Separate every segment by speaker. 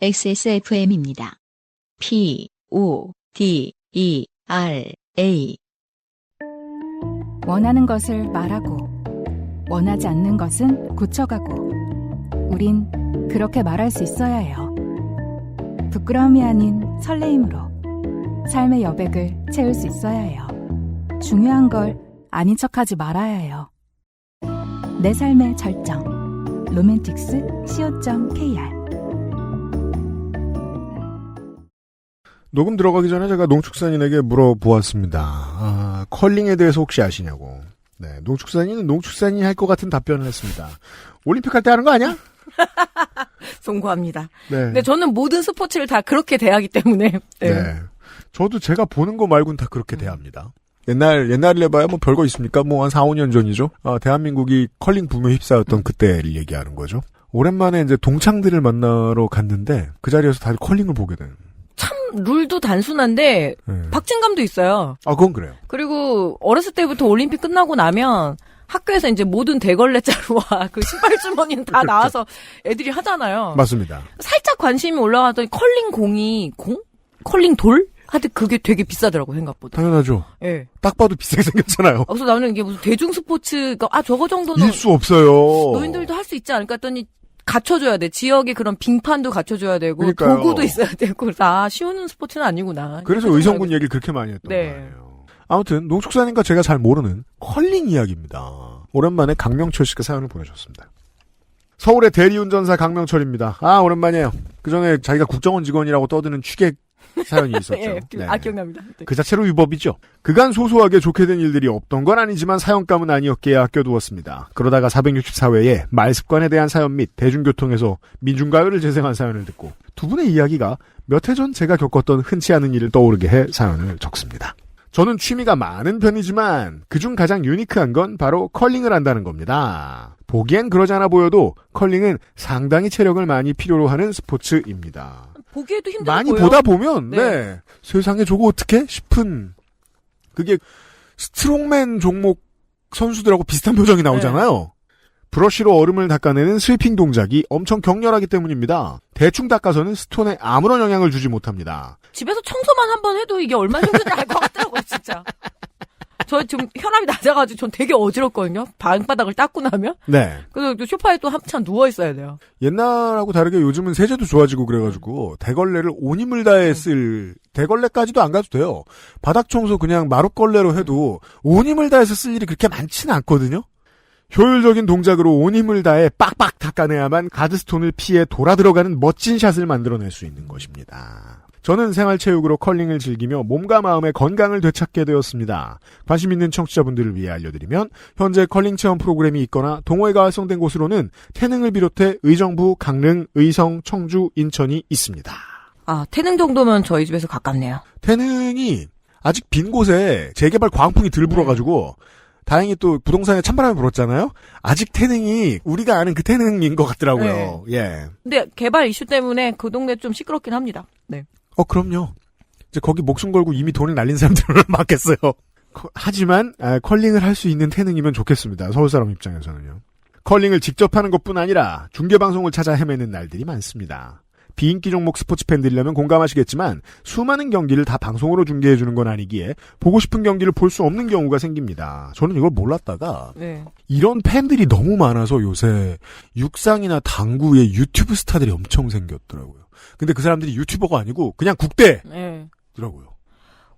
Speaker 1: XSFM입니다. PODERA
Speaker 2: 원하는 것을 말하고 원하지 않는 것은 고쳐가고 우린 그렇게 말할 수 있어야 해요. 부끄러움이 아닌 설레임으로 삶의 여백을 채울 수 있어야 해요. 중요한 걸 아닌 척하지 말아야 해요. 내 삶의 절정 로맨틱스 co.kr
Speaker 3: 녹음 들어가기 전에 제가 농축산인에게 물어보았습니다. 컬링에 대해서 혹시 아시냐고. 네, 농축산인은 농축산인이 할 것 같은 답변을 했습니다. 올림픽 할 때 하는 거 아니야?
Speaker 4: 송구합니다.
Speaker 3: 네.
Speaker 4: 근데 저는 모든 스포츠를 다 그렇게 대하기 때문에. 네.
Speaker 3: 네. 저도 제가 보는 거 말고는 다 그렇게 대합니다. 옛날을 해봐야 뭐 별거 있습니까? 뭐 한 4, 5년 전이죠. 대한민국이 컬링 붐에 휩싸였던 그때를 얘기하는 거죠. 오랜만에 이제 동창들을 만나러 갔는데 그 자리에서 다들 컬링을 보게 된.
Speaker 4: 참 룰도 단순한데
Speaker 3: 네.
Speaker 4: 박진감도 있어요.
Speaker 3: 그건 그래요.
Speaker 4: 그리고 어렸을 때부터 올림픽 끝나고 나면 학교에서 이제 모든 대걸레 자루와 그 신발 주머니는 다
Speaker 3: 그렇죠.
Speaker 4: 나와서 애들이 하잖아요.
Speaker 3: 맞습니다.
Speaker 4: 살짝 관심이 올라가더니 컬링 공이 컬링 돌? 하여튼 그게 되게 비싸더라고 생각보다.
Speaker 3: 당연하죠.
Speaker 4: 예. 네.
Speaker 3: 딱 봐도 비싸게 생겼잖아요.
Speaker 4: 그래서 나는 이게 무슨 대중 스포츠가 저거 정도는
Speaker 3: 일수 없어요.
Speaker 4: 노인들도 할 수 있지 않을까 했더니 갖춰줘야 돼. 지역에 그런 빙판도 갖춰줘야 되고
Speaker 3: 그러니까요.
Speaker 4: 도구도 있어야 되고 다 쉬운 스포츠는 아니구나.
Speaker 3: 그래서 의성군 얘기를 그렇게 많이 했던
Speaker 4: 네.
Speaker 3: 거예요. 아무튼 농축산인과 제가 잘 모르는 컬링 이야기입니다. 오랜만에 강명철 씨가 사연을 보내셨습니다. 서울의 대리운전사 강명철입니다. 오랜만이에요. 그전에 자기가 국정원 직원이라고 떠드는 취객 사연이 있었죠.
Speaker 4: 예,
Speaker 3: 네.
Speaker 4: 기억납니다. 네.
Speaker 3: 그 자체로 위법이죠. 그간 소소하게 좋게 된 일들이 없던 건 아니지만 사연감은 아니었기에 아껴두었습니다. 그러다가 464회에 말습관에 대한 사연 및 대중교통에서 민중가요를 재생한 사연을 듣고 두 분의 이야기가 몇 해 전 제가 겪었던 흔치 않은 일을 떠오르게 해 사연을 적습니다. 저는 취미가 많은 편이지만 그중 가장 유니크한 건 바로 컬링을 한다는 겁니다. 보기엔 그러지 않아 보여도 컬링은 상당히 체력을 많이 필요로 하는 스포츠입니다.
Speaker 4: 보기에도 힘들어
Speaker 3: 많이
Speaker 4: 보여요.
Speaker 3: 보다 보면
Speaker 4: 네.
Speaker 3: 세상에 저거 어떻게 싶은 그게 스트롱맨 종목 선수들하고 비슷한 표정이 나오잖아요. 브러쉬로 얼음을 닦아내는 스위핑 동작이 엄청 격렬하기 때문입니다. 대충 닦아서는 스톤에 아무런 영향을 주지 못합니다.
Speaker 4: 집에서 청소만 한번 해도 이게 얼마나 힘든지 알 것 같더라고요, 진짜. 저 지금 혈압이 낮아가지고 전 되게 어지럽거든요. 방바닥을 닦고 나면.
Speaker 3: 네.
Speaker 4: 그래서 또 소파에 또 한참 누워 있어야 돼요.
Speaker 3: 옛날하고 다르게 요즘은 세제도 좋아지고 그래가지고 대걸레를 온 힘을 다해 쓸 대걸레까지도 안 가도 돼요. 바닥 청소 그냥 마룻걸레로 해도 온 힘을 다해서 쓸 일이 그렇게 많지는 않거든요. 효율적인 동작으로 온 힘을 다해 빡빡 닦아내야만 가드스톤을 피해 돌아 들어가는 멋진 샷을 만들어낼 수 있는 것입니다. 저는 생활체육으로 컬링을 즐기며 몸과 마음의 건강을 되찾게 되었습니다. 관심 있는 청취자분들을 위해 알려드리면 현재 컬링 체험 프로그램이 있거나 동호회가 활성된 곳으로는 태능을 비롯해 의정부, 강릉, 의성, 청주, 인천이 있습니다.
Speaker 4: 태능 정도면 저희 집에서 가깝네요.
Speaker 3: 태능이 아직 빈 곳에 재개발 광풍이 들 불어가지고 다행히 또 부동산에 찬바람이 불었잖아요. 아직 태능이 우리가 아는 그 태능인 것 같더라고요.
Speaker 4: 네.
Speaker 3: 예.
Speaker 4: 근데 개발 이슈 때문에 그 동네 좀 시끄럽긴 합니다. 네.
Speaker 3: 그럼요. 이제 거기 목숨 걸고 이미 돈을 날린 사람들은 많겠어요. 하지만 컬링을 할 수 있는 태능이면 좋겠습니다. 서울 사람 입장에서는요. 컬링을 직접 하는 것뿐 아니라 중계방송을 찾아 헤매는 날들이 많습니다. 비인기 종목 스포츠 팬들이라면 공감하시겠지만 수많은 경기를 다 방송으로 중계해주는 건 아니기에 보고 싶은 경기를 볼 수 없는 경우가 생깁니다. 저는 이걸 몰랐다가 이런 팬들이 너무 많아서 요새 육상이나 당구에 유튜브 스타들이 엄청 생겼더라고요. 근데 그 사람들이 유튜버가 아니고 그냥 국대더라고요.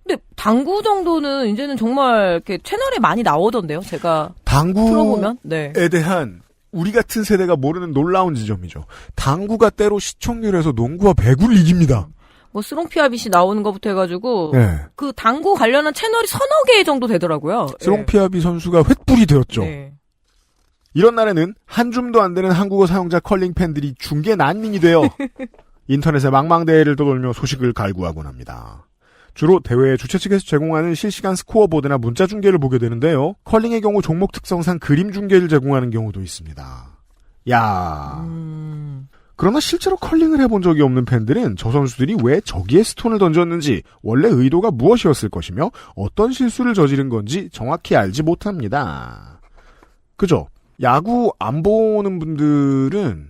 Speaker 4: 근데 당구 정도는 이제는 정말 이렇게 채널에 많이 나오던데요. 제가
Speaker 3: 당구에
Speaker 4: 풀어보면
Speaker 3: 대한 우리 같은 세대가 모르는 놀라운 지점이죠. 당구가 때로 시청률에서 농구와 배구를 이깁니다.
Speaker 4: 뭐 스롱피아빗이 나오는 것부터 해가지고
Speaker 3: 네.
Speaker 4: 그 당구 관련한 채널이 서너 개 정도 되더라고요.
Speaker 3: 스롱피아빗 선수가 횃불이 되었죠.
Speaker 4: 네.
Speaker 3: 이런 날에는 한 줌도 안 되는 한국어 사용자 컬링 팬들이 중계 난민이 되어 인터넷에 망망대해를 떠돌며 소식을 갈구하곤 합니다. 주로 대회 주최 측에서 제공하는 실시간 스코어보드나 문자 중계를 보게 되는데요. 컬링의 경우 종목 특성상 그림 중계를 제공하는 경우도 있습니다. 그러나 실제로 컬링을 해본 적이 없는 팬들은 저 선수들이 왜 저기에 스톤을 던졌는지, 원래 의도가 무엇이었을 것이며 어떤 실수를 저지른 건지 정확히 알지 못합니다. 그죠? 야구 안 보는 분들은,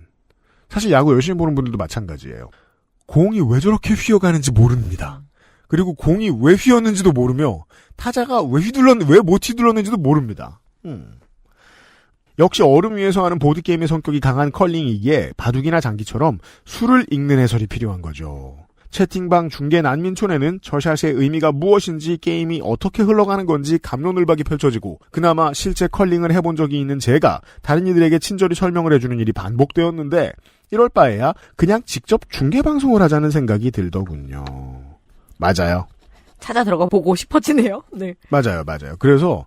Speaker 3: 사실 야구 열심히 보는 분들도 마찬가지예요. 공이 왜 저렇게 휘어가는지 모릅니다. 그리고 공이 왜 휘었는지도 모르며 타자가 왜 못 휘둘렀는지도 모릅니다. 역시 얼음 위에서 하는 보드게임의 성격이 강한 컬링이기에 바둑이나 장기처럼 수를 읽는 해설이 필요한 거죠. 채팅방 중계 난민촌에는 저샷의 의미가 무엇인지 게임이 어떻게 흘러가는 건지 갑론을박이 펼쳐지고 그나마 실제 컬링을 해본 적이 있는 제가 다른 이들에게 친절히 설명을 해주는 일이 반복되었는데 이럴 바에야 그냥 직접 중계방송을 하자는 생각이 들더군요. 맞아요.
Speaker 4: 찾아 들어가 보고 싶어지네요. 네.
Speaker 3: 맞아요. 그래서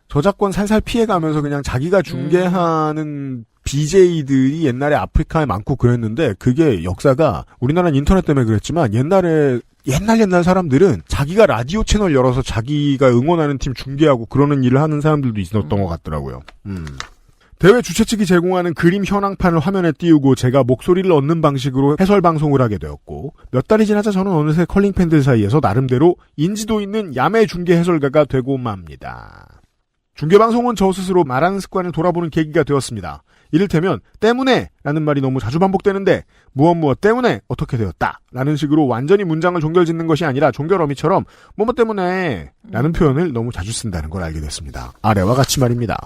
Speaker 3: 저작권 살살 피해가면서 그냥 자기가 중계하는 BJ들이 옛날에 아프리카에 많고 그랬는데 그게 역사가 우리나라는 인터넷 때문에 그랬지만 옛날 사람들은 자기가 라디오 채널 열어서 자기가 응원하는 팀 중계하고 그러는 일을 하는 사람들도 있었던 것 같더라고요. 대회 주최 측이 제공하는 그림 현황판을 화면에 띄우고 제가 목소리를 얻는 방식으로 해설 방송을 하게 되었고 몇 달이 지나자 저는 어느새 컬링 팬들 사이에서 나름대로 인지도 있는 야매 중계 해설가가 되고 맙니다. 중계 방송은 저 스스로 말하는 습관을 돌아보는 계기가 되었습니다. 이를테면 때문에 라는 말이 너무 자주 반복되는데 무엇 때문에 어떻게 되었다 라는 식으로 완전히 문장을 종결짓는 것이 아니라 종결어미처럼 뭐뭐 때문에 라는 표현을 너무 자주 쓴다는 걸 알게 됐습니다. 아래와 같이 말입니다.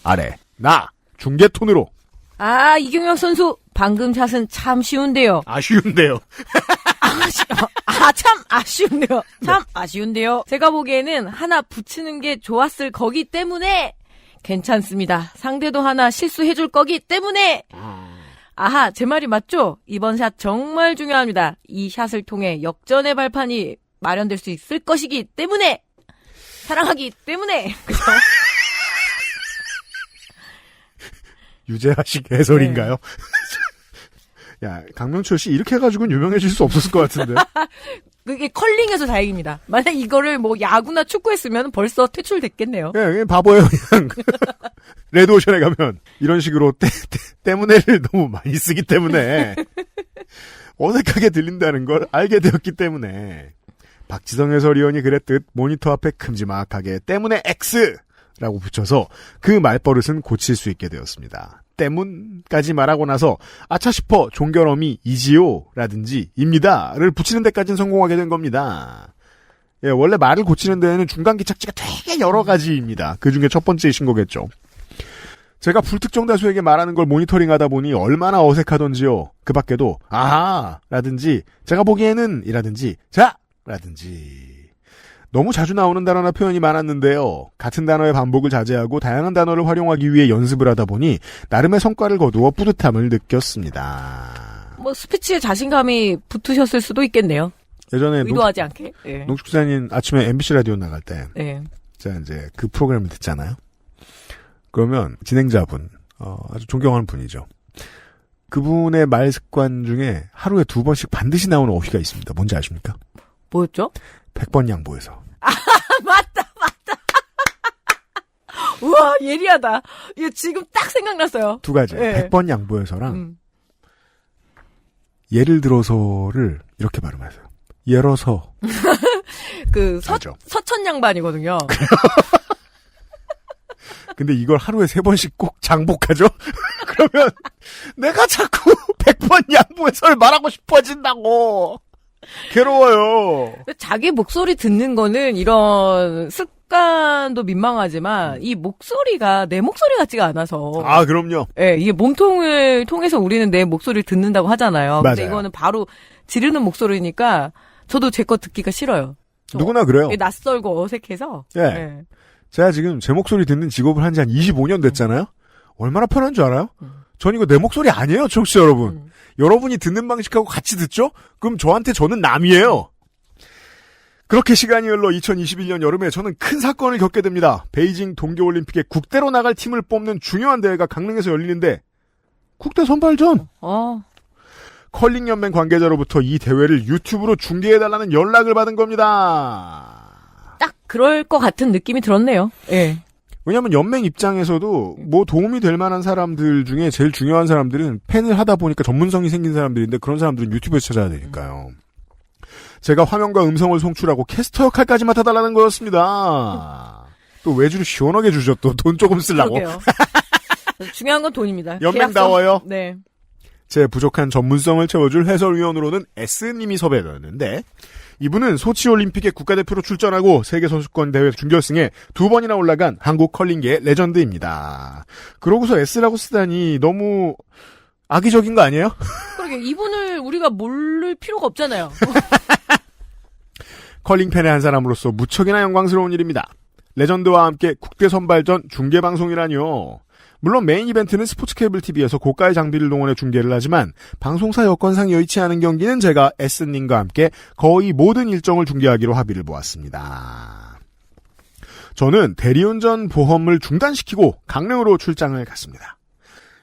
Speaker 3: 아래 나 중계 톤으로
Speaker 4: 이경혁 선수 방금 샷은 참 쉬운데요.
Speaker 3: 아쉬운데요.
Speaker 4: 참 아쉬운데요. 참 아쉬운데요. 제가 보기에는 하나 붙이는 게 좋았을 거기 때문에 괜찮습니다. 상대도 하나 실수해줄 거기 때문에. 아하, 제 말이 맞죠? 이번 샷 정말 중요합니다. 이 샷을 통해 역전의 발판이 마련될 수 있을 것이기 때문에. 사랑하기 때문에. 그죠?
Speaker 3: 유재하식 해설인가요? 네. 야, 강명철 씨 이렇게 해가지고는 유명해질 수 없었을 것 같은데.
Speaker 4: 그게 컬링해서 다행입니다. 만약 이거를 뭐 야구나 축구했으면 벌써 퇴출됐겠네요.
Speaker 3: 예, 바보예요, 그냥. 레드오션에 가면 이런 식으로 때문에를 너무 많이 쓰기 때문에 어색하게 들린다는 걸 알게 되었기 때문에 박지성 해설위원이 그랬듯 모니터 앞에 큼지막하게 때문에 X라고 붙여서 그 말버릇은 고칠 수 있게 되었습니다. 때문까지 말하고 나서 아차 싶어 종결어미 이지요 라든지 입니다를 붙이는 데까지는 성공하게 된 겁니다. 예, 원래 말을 고치는 데에는 중간 기착지가 되게 여러 가지입니다. 그중에 첫 번째이신 거겠죠. 제가 불특정 다수에게 말하는 걸 모니터링하다 보니 얼마나 어색하던지요. 그 밖에도 아하 라든지 제가 보기에는 이라든지 자 라든지 너무 자주 나오는 단어나 표현이 많았는데요. 같은 단어의 반복을 자제하고 다양한 단어를 활용하기 위해 연습을 하다 보니 나름의 성과를 거두어 뿌듯함을 느꼈습니다.
Speaker 4: 뭐 스피치에 자신감이 붙으셨을 수도 있겠네요.
Speaker 3: 예전에
Speaker 4: 의도하지 않게. 네.
Speaker 3: 농축사님 아침에 MBC 라디오 나갈 때
Speaker 4: 네.
Speaker 3: 제가 이제 그 프로그램을 듣잖아요. 그러면 진행자분 아주 존경하는 분이죠. 그분의 말 습관 중에 하루에 2번씩 반드시 나오는 어휘가 있습니다. 뭔지 아십니까?
Speaker 4: 뭐였죠?
Speaker 3: 100번 양보해서.
Speaker 4: 맞다. 우와, 예리하다. 이거 지금 딱 생각났어요.
Speaker 3: 두 가지.
Speaker 4: 네.
Speaker 3: 100번 양보해서랑 예를 들어서를 이렇게 발음하세요. 예러서.
Speaker 4: 서천 양반이거든요.
Speaker 3: 근데 이걸 하루에 3번씩 꼭 장복하죠? 그러면 내가 자꾸 100번 양보해서를 말하고 싶어진다고. 괴로워요.
Speaker 4: 자기 목소리 듣는 거는 이런 습관도 민망하지만 이 목소리가 내 목소리 같지가 않아서.
Speaker 3: 아, 그럼요.
Speaker 4: 예, 이게 몸통을 통해서 우리는 내 목소리를 듣는다고 하잖아요.
Speaker 3: 맞아요.
Speaker 4: 근데 이거는 바로 지르는 목소리니까 저도 제 거 듣기가 싫어요.
Speaker 3: 누구나 그래요.
Speaker 4: 낯설고 어색해서.
Speaker 3: 예.
Speaker 4: 예.
Speaker 3: 제가 지금 제 목소리 듣는 직업을 한 지 한 25년 됐잖아요? 얼마나 편한 줄 알아요? 전 이거 내 목소리 아니에요, 청취자 여러분. 여러분이 듣는 방식하고 같이 듣죠? 그럼 저는 남이에요. 그렇게 시간이 흘러 2021년 여름에 저는 큰 사건을 겪게 됩니다. 베이징 동계올림픽에 국대로 나갈 팀을 뽑는 중요한 대회가 강릉에서 열리는데 국대 선발전. 컬링연맹 관계자로부터 이 대회를 유튜브로 중계해달라는 연락을 받은 겁니다.
Speaker 4: 딱 그럴 것 같은 느낌이 들었네요. 예.
Speaker 3: 왜냐하면 연맹 입장에서도 뭐 도움이 될 만한 사람들 중에 제일 중요한 사람들은 팬을 하다 보니까 전문성이 생긴 사람들인데 그런 사람들은 유튜브에서 찾아야 되니까요. 제가 화면과 음성을 송출하고 캐스터 역할까지 맡아달라는 거였습니다. 또 외주를 시원하게 주죠. 또 돈 조금 쓰려고.
Speaker 4: 그러게요. 중요한 건 돈입니다.
Speaker 3: 연맹다워요.
Speaker 4: 네.
Speaker 3: 제 부족한 전문성을 채워줄 해설위원으로는 S님이 섭외되었는데 이분은 소치올림픽에 국가대표로 출전하고 세계선수권 대회 준결승에 2번이나 올라간 한국 컬링계의 레전드입니다. 그러고서 S라고 쓰다니 너무 악의적인 거 아니에요?
Speaker 4: 그러게 이분을 우리가 모를 필요가 없잖아요.
Speaker 3: 컬링팬의 한 사람으로서 무척이나 영광스러운 일입니다. 레전드와 함께 국대 선발전 중계방송이라니요. 물론 메인 이벤트는 스포츠 케이블 TV에서 고가의 장비를 동원해 중계를 하지만 방송사 여건상 여의치 않은 경기는 제가 S님과 함께 거의 모든 일정을 중계하기로 합의를 보았습니다. 저는 대리운전 보험을 중단시키고 강릉으로 출장을 갔습니다.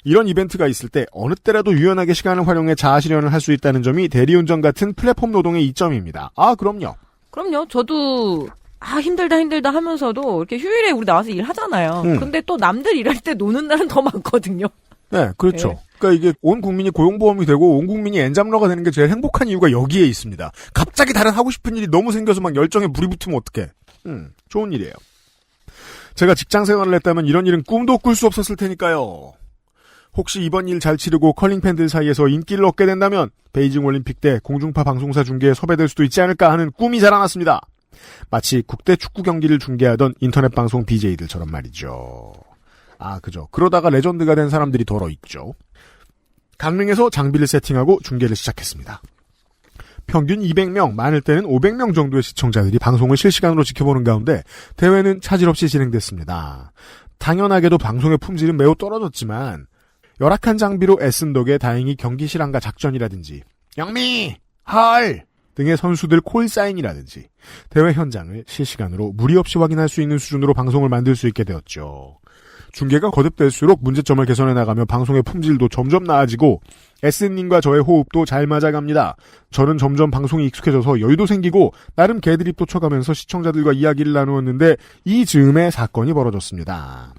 Speaker 3: 이런 이벤트가 있을 때 어느 때라도 유연하게 시간을 활용해 자아실현을 할 수 있다는 점이 대리운전 같은 플랫폼 노동의 이점입니다. 아, 그럼요.
Speaker 4: 그럼요. 저도 힘들다 하면서도 이렇게 휴일에 우리 나와서 일하잖아요. 근데 또 남들 일할 때 노는 날은 더 많거든요.
Speaker 3: 네, 그렇죠.
Speaker 4: 네.
Speaker 3: 그러니까 이게 온 국민이 고용보험이 되고 온 국민이 엔잡러가 되는 게 제일 행복한 이유가 여기에 있습니다. 갑자기 다른 하고 싶은 일이 너무 생겨서 막 열정에 불이 붙으면 어떡해. 좋은 일이에요. 제가 직장 생활을 했다면 이런 일은 꿈도 꿀 수 없었을 테니까요. 혹시 이번 일 잘 치르고 컬링 팬들 사이에서 인기를 얻게 된다면 베이징 올림픽 때 공중파 방송사 중계에 섭외될 수도 있지 않을까 하는 꿈이 자라났습니다. 마치 국대 축구 경기를 중계하던 인터넷 방송 BJ들처럼 말이죠. 아, 그죠. 그러다가 레전드가 된 사람들이 더러 있죠. 강릉에서 장비를 세팅하고 중계를 시작했습니다. 평균 200명, 많을 때는 500명 정도의 시청자들이 방송을 실시간으로 지켜보는 가운데 대회는 차질 없이 진행됐습니다. 당연하게도 방송의 품질은 매우 떨어졌지만 열악한 장비로 애쓴 덕에 다행히 경기 실황과 작전이라든지 영미! 헐! 등의 선수들 콜사인이라든지 대회 현장을 실시간으로 무리 없이 확인할 수 있는 수준으로 방송을 만들 수 있게 되었죠. 중계가 거듭될수록 문제점을 개선해 나가며 방송의 품질도 점점 나아지고 S님과 저의 호흡도 잘 맞아갑니다. 저는 점점 방송이 익숙해져서 여유도 생기고 나름 개드립도 쳐가면서 시청자들과 이야기를 나누었는데 이 즈음에 사건이 벌어졌습니다.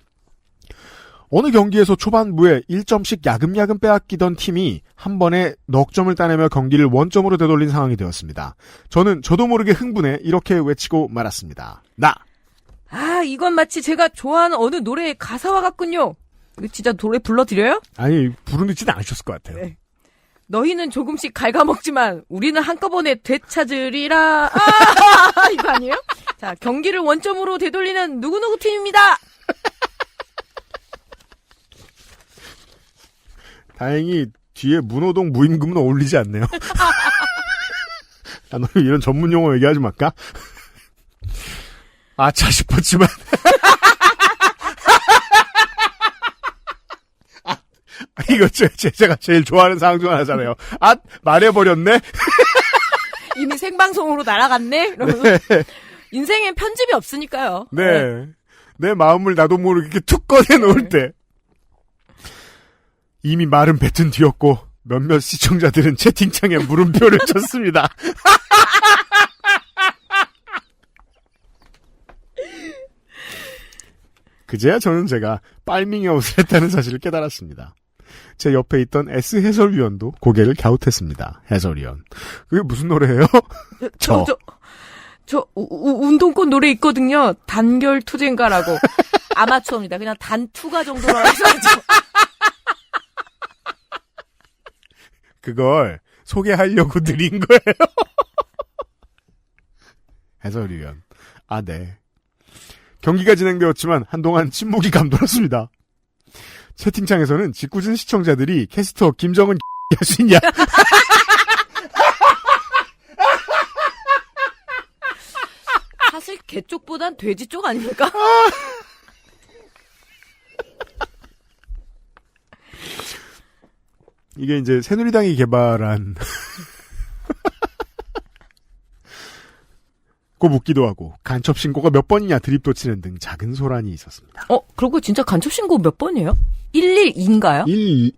Speaker 3: 어느 경기에서 초반부에 1점씩 야금야금 빼앗기던 팀이 한 번에 넉 점을 따내며 경기를 원점으로 되돌린 상황이 되었습니다. 저는 저도 모르게 흥분해 이렇게 외치고 말았습니다.
Speaker 4: 이건 마치 제가 좋아하는 어느 노래의 가사와 같군요. 이거 진짜 노래 불러드려요?
Speaker 3: 아니, 부르지는 않으셨을 것 같아요.
Speaker 4: 네. 너희는 조금씩 갉아먹지만 우리는 한꺼번에 되찾으리라. 이거 아니에요? 자, 경기를 원점으로 되돌리는 누구누구 팀입니다.
Speaker 3: 다행히 뒤에 문호동 무임금은 어울리지 않네요. 너 이런 전문 용어 얘기하지 말까? 아차 싶었지만 이거 제가 제일 좋아하는 상황 중 하나잖아요. 말해버렸네?
Speaker 4: 이미 생방송으로 날아갔네? 이러면서. 네. 인생엔 편집이 없으니까요.
Speaker 3: 네. 내 마음을 나도 모르게 이렇게 툭 꺼내놓을 때. 이미 말은 뱉은 뒤였고 몇몇 시청자들은 채팅창에 물음표를 쳤습니다. 그제야 저는 제가 빨밍아웃을 했다는 사실을 깨달았습니다. 제 옆에 있던 S 해설위원도 고개를 갸웃했습니다. 해설위원. 그게 무슨 노래예요?
Speaker 4: 저 운동권 노래 있거든요. 단결 투쟁가라고. 아마추어입니다. 그냥 단투가 정도로 해서
Speaker 3: 그걸 소개하려고 드린 거예요. 해설위원. 네. 경기가 진행되었지만 한동안 침묵이 감돌았습니다. 채팅창에서는 짓궂은 시청자들이 캐스터 김정은 할 수 있냐?
Speaker 4: 사실 개 쪽보단 돼지 쪽 아닙니까?
Speaker 3: 이게 이제 새누리당이 개발한 고 묻기도 하고 간첩 신고가 몇 번이냐 드립도 치는 등 작은 소란이 있었습니다.
Speaker 4: 그리고 진짜 간첩 신고 몇 번이에요? 112인가요?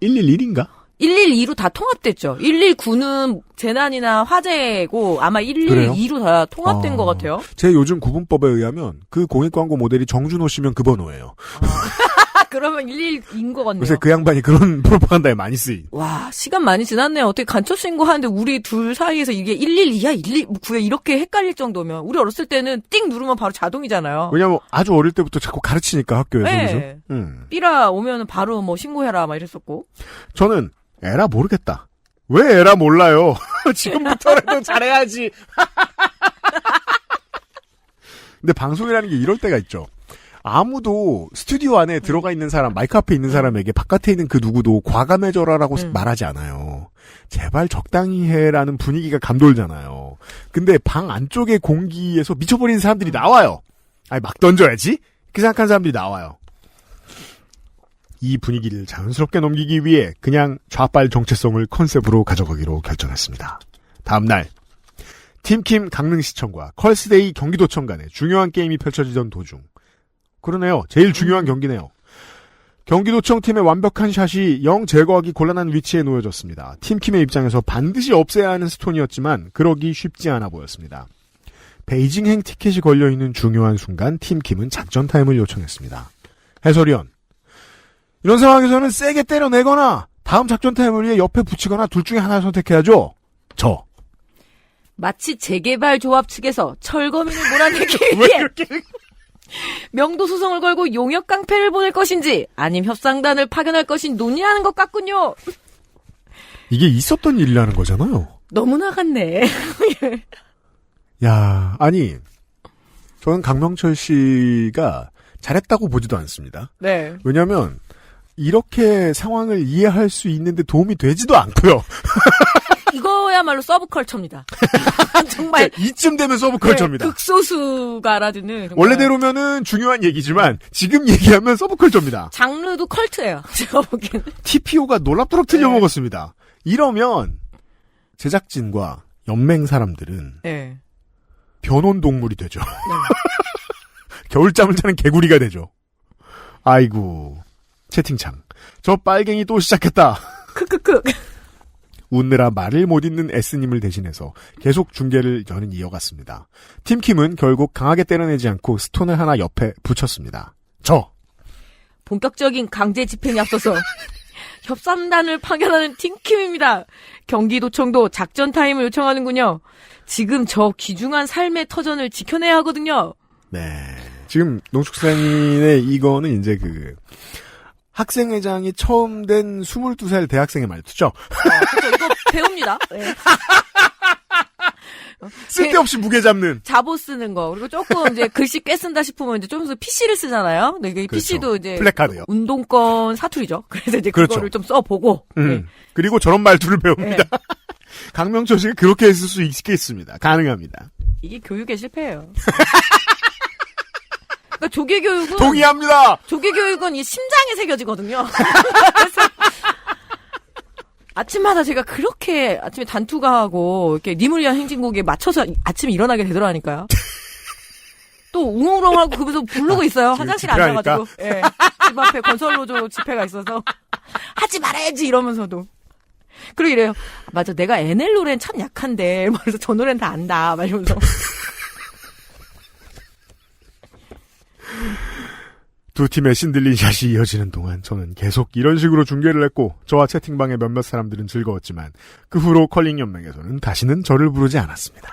Speaker 3: 111인가?
Speaker 4: 112로 다 통합됐죠. 119는 재난이나 화재고 아마 112로 다 통합된 것 같아요.
Speaker 3: 제 요즘 구분법에 의하면 그 공익광고 모델이 정준호 씨면 그 번호예요.
Speaker 4: 그러면 112인 것 같네요.
Speaker 3: 요새 그 양반이 그런 프로파간다에 많이 쓰인.
Speaker 4: 와, 시간 많이 지났네요. 어떻게 간첩 신고하는데 우리 둘 사이에서 이게 112야, 119야 이렇게 헷갈릴 정도면 우리 어렸을 때는 띵 누르면 바로 자동이잖아요.
Speaker 3: 왜냐면 아주 어릴 때부터 자꾸 가르치니까 학교에서.
Speaker 4: 네.
Speaker 3: 그죠?
Speaker 4: 삐라 오면은 바로 뭐 신고해라 막 이랬었고.
Speaker 3: 저는 에라 모르겠다. 왜 에라 몰라요? 지금부터라도 잘해야지. 근데 방송이라는 게 이럴 때가 있죠. 아무도 스튜디오 안에 들어가 있는 사람, 마이크 앞에 있는 사람에게 바깥에 있는 그 누구도 과감해져라라고 말하지 않아요. 제발 적당히 해라는 분위기가 감돌잖아요. 근데 방 안쪽의 공기에서 미쳐버리는 사람들이 나와요. 아니 막 던져야지? 그 생각하는 사람들이 나와요. 이 분위기를 자연스럽게 넘기기 위해 그냥 좌빨 정체성을 컨셉으로 가져가기로 결정했습니다. 다음날 팀킴 강릉시청과 컬스데이 경기도청 간에 중요한 게임이 펼쳐지던 도중 그러네요. 제일 중요한 경기네요. 경기도청 팀의 완벽한 샷이 영 제거하기 곤란한 위치에 놓여졌습니다. 팀킴의 입장에서 반드시 없애야 하는 스톤이었지만 그러기 쉽지 않아 보였습니다. 베이징행 티켓이 걸려있는 중요한 순간 팀킴은 작전 타임을 요청했습니다. 해설위원, 이런 상황에서는 세게 때려내거나 다음 작전 타임을 위해 옆에 붙이거나 둘 중에 하나를 선택해야죠.
Speaker 4: 마치 재개발 조합 측에서 철거민을 몰아내기 위해 명도 소송을 걸고 용역 깡패를 보낼 것인지 아님 협상단을 파견할 것인지 논의하는 것 같군요.
Speaker 3: 이게 있었던 일이라는 거잖아요.
Speaker 4: 너무 나갔네.
Speaker 3: 야, 아니 저는 강명철 씨가 잘했다고 보지도 않습니다.
Speaker 4: 네.
Speaker 3: 왜냐하면 이렇게 상황을 이해할 수 있는데 도움이 되지도 않고요.
Speaker 4: 이거야말로 서브컬처입니다. 정말
Speaker 3: 이쯤 되면 서브컬처입니다.
Speaker 4: 네, 극소수가 알아듣는
Speaker 3: 원래대로면은 중요한 얘기지만 지금 얘기하면 서브컬처입니다.
Speaker 4: 장르도 컬트예요. 제가 보기에는.
Speaker 3: TPO가 놀랍도록 틀려먹었습니다. 이러면 제작진과 연맹 사람들은
Speaker 4: 네.
Speaker 3: 변온 동물이 되죠.
Speaker 4: 네.
Speaker 3: 겨울잠을 자는 개구리가 되죠. 아이고. 채팅창. 저 빨갱이 또 시작했다.
Speaker 4: 크크크.
Speaker 3: 웃느라 말을 못 잇는 S님을 대신해서 계속 중계를 저는 이어갔습니다. 팀킴은 결국 강하게 때려내지 않고 스톤을 하나 옆에 붙였습니다.
Speaker 4: 본격적인 강제 집행에 앞서서 협상단을 파견하는 팀킴입니다. 경기도청도 작전 타임을 요청하는군요. 지금 저 귀중한 삶의 터전을 지켜내야 하거든요.
Speaker 3: 네. 지금 농축산인의 이거는 이제 학생회장이 처음 된 22살 대학생의 말투죠.
Speaker 4: 그렇죠. 이거 배웁니다. 네.
Speaker 3: 쓸데없이 무게 잡는.
Speaker 4: 자보 쓰는 거. 그리고 조금 이제 글씨 꽤 쓴다 싶으면 이제 좀 더 PC를 쓰잖아요. 근데 이게
Speaker 3: 그렇죠.
Speaker 4: PC도 이제
Speaker 3: 플래카드요.
Speaker 4: 운동권 사투리죠. 그래서 이제
Speaker 3: 그렇죠.
Speaker 4: 그거를 좀 써보고. 네.
Speaker 3: 그리고 저런 말투를 배웁니다.
Speaker 4: 네.
Speaker 3: 강명철 씨가 그렇게 했을 수 있겠습니다. 가능합니다.
Speaker 4: 이게 교육의 실패예요. 그러니까 조계교육은
Speaker 3: 동의합니다.
Speaker 4: 조계교육은 이 심장에 새겨지거든요. 그래서 아침마다 제가 그렇게 아침에 단투가하고 이렇게 님을 위한 행진곡에 맞춰서 아침에 일어나게 되더라니까요. 또 웅웅웅하고 그러면서 부르고 있어요. 화장실에 앉아가지고. 예. 집 앞에 건설노조 집회가 있어서 하지 말아야지 이러면서도. 그리고 이래요. 맞아, 내가 NL 노래는 참 약한데. 그래서 저 노래는 다 안다. 막 이러면서.
Speaker 3: 두 팀의 신들린 샷이 이어지는 동안 저는 계속 이런 식으로 중계를 했고 저와 채팅방의 몇몇 사람들은 즐거웠지만 그 후로 컬링연맹에서는 다시는 저를 부르지 않았습니다.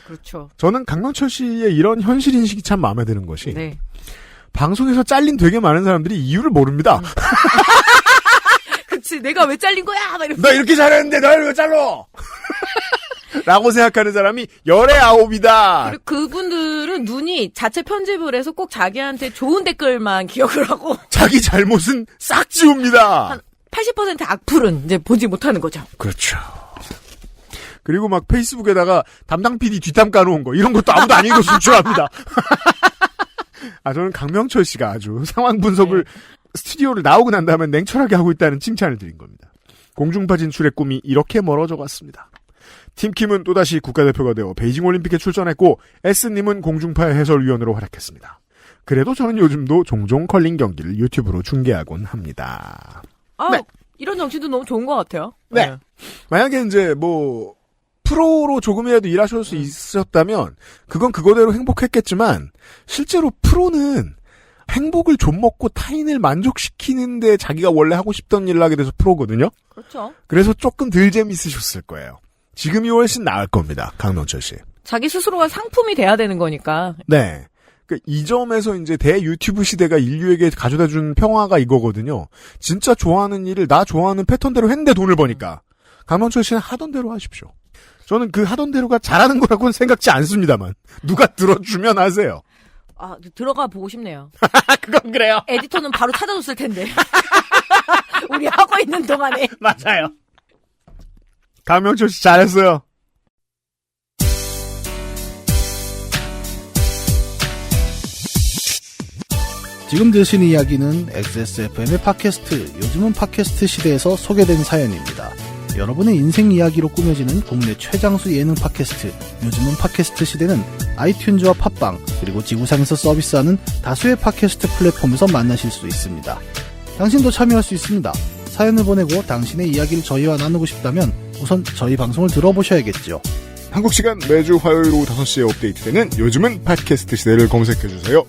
Speaker 4: 그렇죠.
Speaker 3: 저는 강명철 씨의 이런 현실인식이 참 마음에 드는 것이
Speaker 4: 네.
Speaker 3: 방송에서 잘린 되게 많은 사람들이 이유를 모릅니다.
Speaker 4: 그치, 내가 왜 잘린 거야? 막 이러면서.
Speaker 3: 나 이렇게 잘했는데 날 왜 잘러? 라고 생각하는 사람이 열의 아홉이다.
Speaker 4: 그리고 그분들은 눈이 자체 편집을 해서 꼭 자기한테 좋은 댓글만 기억을 하고.
Speaker 3: 자기 잘못은 싹 지웁니다.
Speaker 4: 한 80% 악플은 이제 보지 못하는 거죠.
Speaker 3: 그렇죠. 그리고 막 페이스북에다가 담당 PD 뒷담 까놓은 거 이런 것도 아무도 안 읽었을 줄 압니다. 저는 강명철 씨가 아주 상황 분석을 스튜디오를 나오고 난 다음에 냉철하게 하고 있다는 칭찬을 드린 겁니다. 공중파 진출의 꿈이 이렇게 멀어져 갔습니다. 팀킴은 또다시 국가대표가 되어 베이징 올림픽에 출전했고 S님은 공중파의 해설위원으로 활약했습니다. 그래도 저는 요즘도 종종 컬링 경기를 유튜브로 중계하곤 합니다.
Speaker 4: 네. 이런 정치도 너무 좋은 것 같아요.
Speaker 3: 네. 만약에 이제 프로로 조금이라도 일하실 수 있었다면 그건 그거대로 행복했겠지만 실제로 프로는 행복을 좀 먹고 타인을 만족시키는데 자기가 원래 하고 싶던 일을 하게 돼서 프로거든요.
Speaker 4: 그렇죠.
Speaker 3: 그래서 조금 덜 재밌으셨을 거예요. 지금이 훨씬 나을 겁니다. 강명철 씨.
Speaker 4: 자기 스스로가 상품이 돼야 되는 거니까.
Speaker 3: 네. 그러니까 이 점에서 이제 대 유튜브 시대가 인류에게 가져다준 평화가 이거거든요. 진짜 좋아하는 일을 나 좋아하는 패턴대로 했는데 돈을 버니까. 강명철 씨는 하던 대로 하십시오. 저는 그 하던 대로가 잘하는 거라고는 생각지 않습니다만 누가 들어주면 하세요.
Speaker 4: 아, 들어가 보고 싶네요.
Speaker 3: 그건 그래요.
Speaker 4: 에디터는 바로 찾아줬을 텐데. 우리 하고 있는 동안에.
Speaker 3: 맞아요. 강명철 씨 잘했어요.
Speaker 1: 지금 들으신 이야기는 XSFM의 팟캐스트, 요즘은 팟캐스트 시대에서 소개된 사연입니다. 여러분의 인생 이야기로 꾸며지는 국내 최장수 예능 팟캐스트, 요즘은 팟캐스트 시대는 아이튠즈와 팟빵, 그리고 지구상에서 서비스하는 다수의 팟캐스트 플랫폼에서 만나실 수 있습니다. 당신도 참여할 수 있습니다. 사연을 보내고 당신의 이야기를 저희와 나누고 싶다면 우선 저희 방송을 들어보셔야겠죠.
Speaker 3: 한국 시간 매주 화요일 오후 5시에 업데이트되는 요즘은 팟캐스트 시대를 검색해주세요.